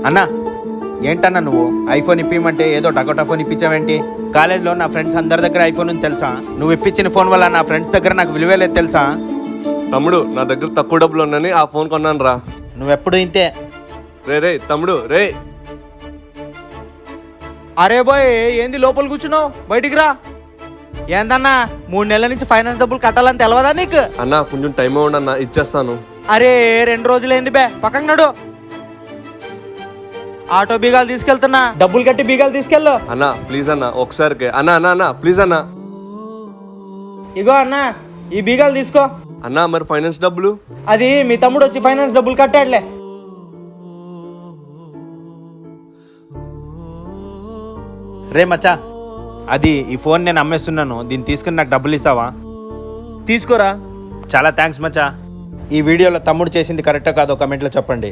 అన్నా ఏంటన్నా నువ్వు ఐఫోన్ ఇప్పిమంటే ఏదో టకోటా ఫోన్ ఇప్పించావేంటి? కాలేజ్లో నా ఫ్రెండ్స్ అందరి దగ్గర ఐఫోన్ ఉంది తెలుసా? నువ్వు ఇప్పించిన ఫోన్ వల్ల నా ఫ్రెండ్స్ దగ్గర నాకు విలువే లేదు తెలుసా? తమ్ముడు నా దగ్గర తక్కువ డబ్బులు ఉన్నాయని ఆ ఫోన్ కొన్నాను రా. నువ్వెప్పుడు ఇంతే. రే తమ్ముడు రే. అరే బాయ్, ఏంది లోపల కూర్చున్నావు? బయటికి రా. ఏందన్నా 3 నెలల నుంచి ఫైనాన్స్ డబ్బులు కట్టాలని తెలవదా నీకు? అన్నా కొంచెం టైం ఇవ్వండి అన్న, ఇచ్చేస్తాను. అరే 2 రోజులైంది బే, పక్కన నడు. ఆటో బీగాలు తీసుకెళ్తున్నా, డబ్బులు కట్టి బీగాలు తీసుకెళ్ళు. అన్న ప్లీజ్ అన్న ఒకసారికి. అన్న అన్న అన్న ప్లీజ్ అన్న. ఇగో అన్నా, ఈ బీగాలు తీసుకో. అన్న మరి ఫైనాన్స్ డబ్బులు? అది మీ తమ్ముడు వచ్చి ఫైనాన్స్ డబ్బులు కట్టాడులే. రే మచ్చా, అది ఈ ఫోన్ నేను అమ్మేస్తున్నాను, దీన్ని తీసుకుని నాకు డబ్బులు ఇస్తావా? తీసుకోరా. చాలా థ్యాంక్స్ మచ్చా. ఈ వీడియోలో తమ్ముడు చేసింది కరెక్టో కాదో కమెంట్లో చెప్పండి.